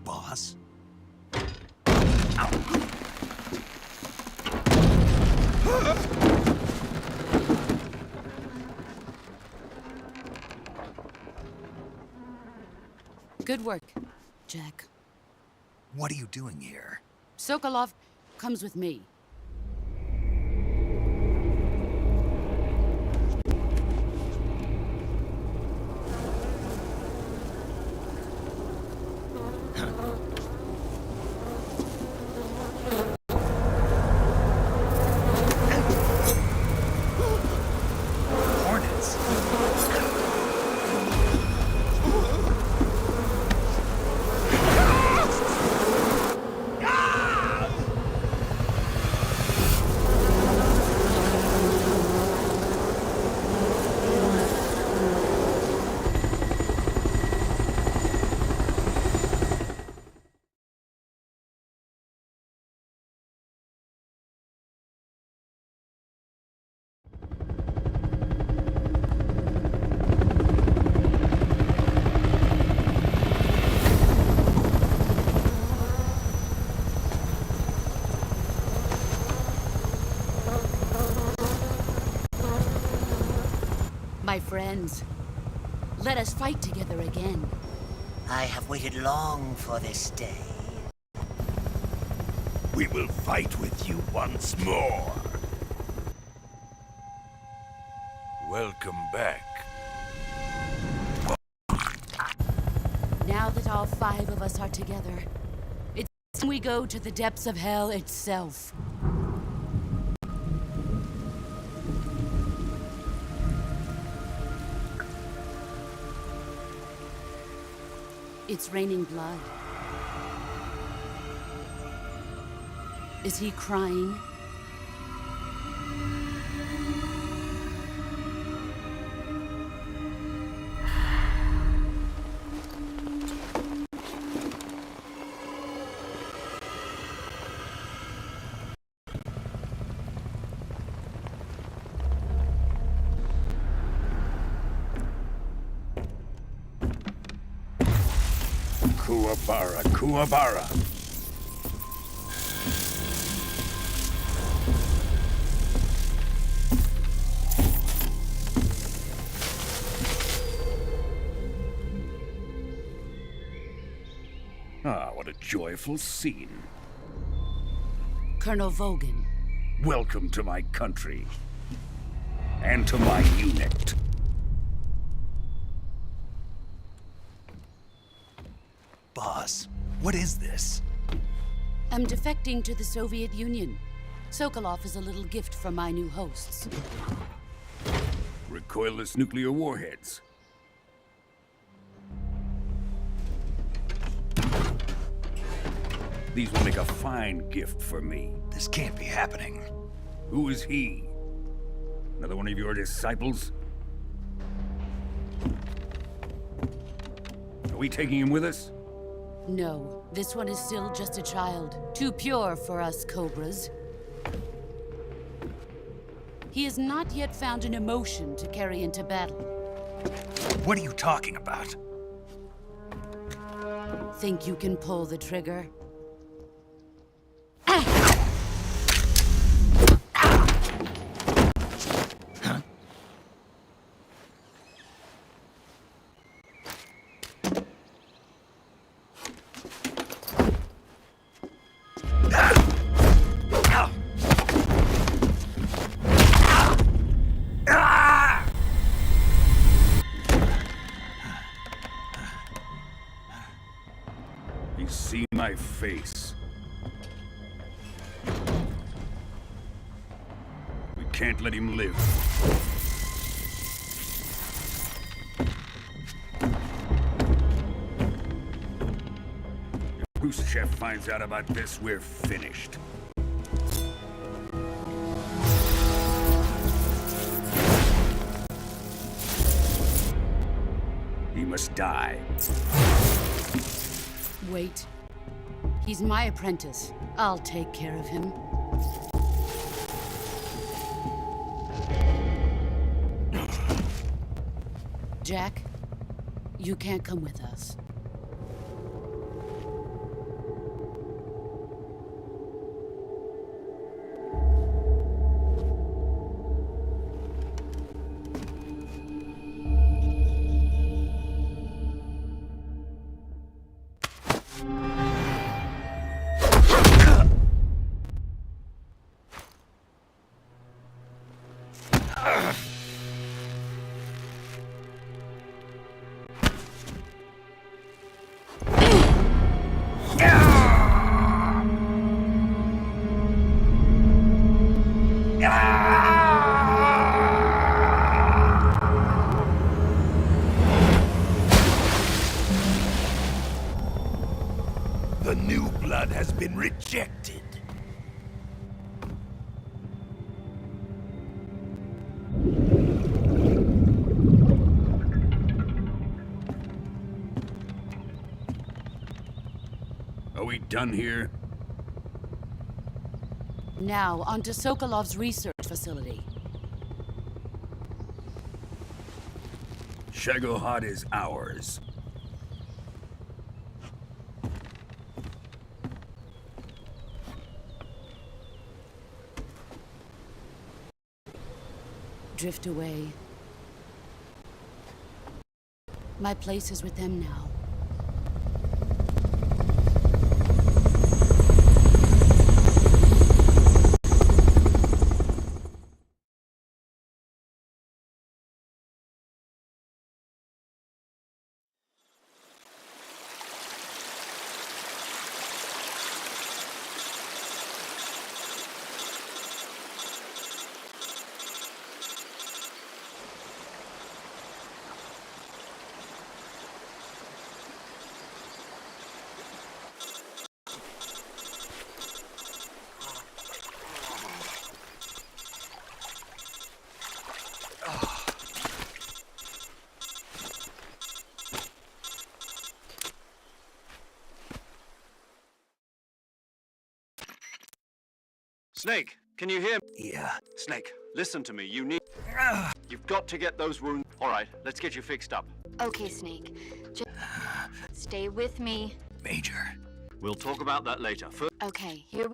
Boss?
Good work, Jack.
What are you doing here?
Sokolov comes with me.
Hornets?
My friends, let us fight together again.
I have waited long for this day.
We will fight with you once more. Welcome back.
Now that all 5 of us are together, it's time we go to the depths of hell itself. It's raining blood. Is he crying?
Kuwabara, Kuwabara.
Ah, what a joyful scene.
Colonel Vogan,
Welcome to my country. And to my unit.
Boss, what is this?
I'm defecting to the Soviet Union. Sokolov is a little gift from my new hosts.
Recoilless nuclear warheads. These will make a fine gift for me.
This can't be happening.
Who is he? Another one of your disciples? Are we taking him with us?
No, this one is still just a child. Too pure for us Cobras. He has not yet found an emotion to carry into battle.
What are you talking about?
Think you can pull the trigger?
He's seen my face. We can't let him live. If Khrushchev finds out about this, we're finished. He must die.
Wait. He's my apprentice. I'll take care of him. Jack, you can't come with us.
The new blood has been rejected.
Are we done here?
Now, onto Sokolov's research facility.
Shagohod is ours.
Drift away. My place is with them now.
Snake, can you hear me?
Yeah.
Snake, listen to me. You've got to get those wounds. All right, let's get you fixed up.
Okay, Snake. Just stay with me.
Major.
We'll talk about that later.
Okay, here.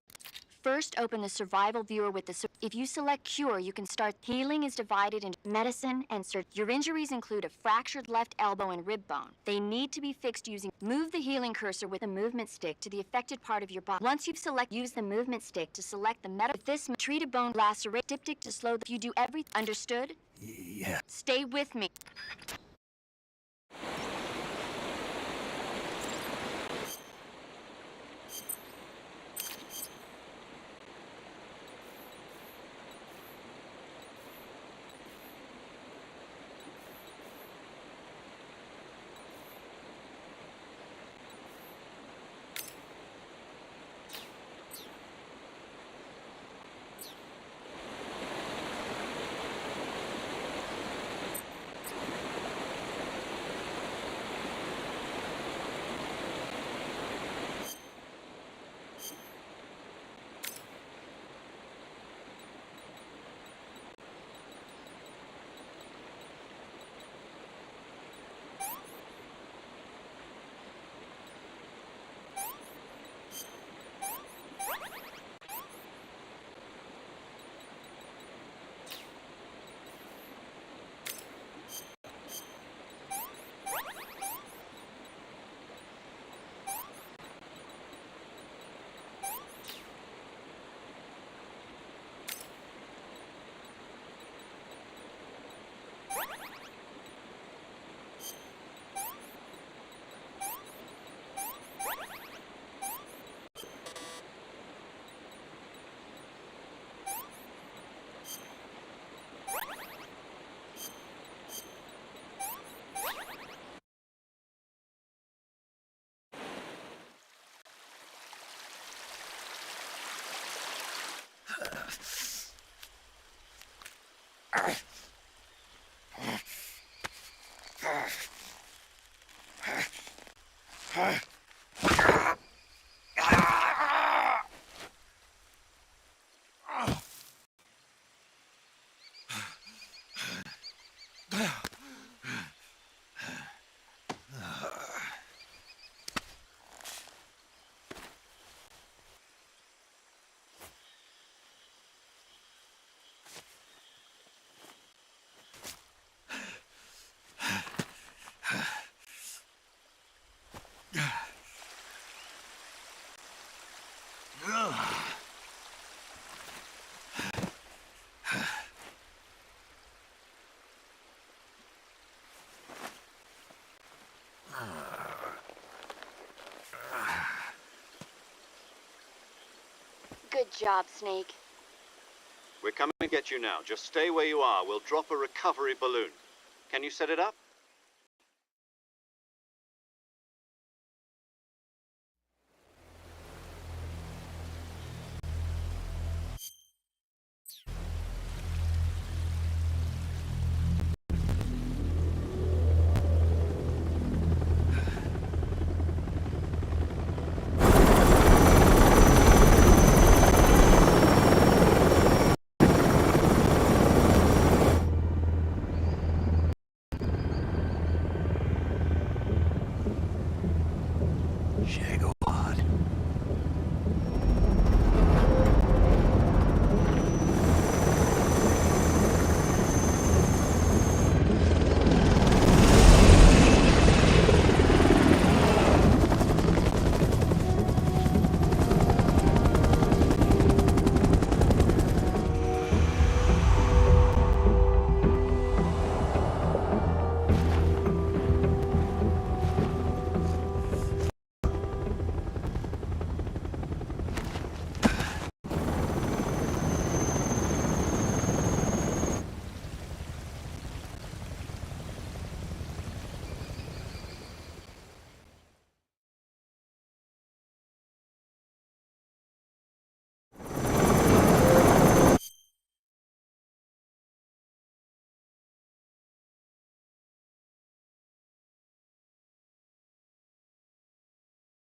First, open the survival viewer with the... If you select cure, you can start... Healing is divided into medicine and search. Your injuries include a fractured left elbow and rib bone. They need to be fixed using... Move the healing cursor with the movement stick to the affected part of your body. Once you've use the movement stick to select the metal... If this... Treat a bone lacerate... Diptych to slow... If you do everything... Understood?
Yeah.
Stay with me. Good job, Snake.
We're coming to get you now. Just stay where you are. We'll drop a recovery balloon. Can you set it up?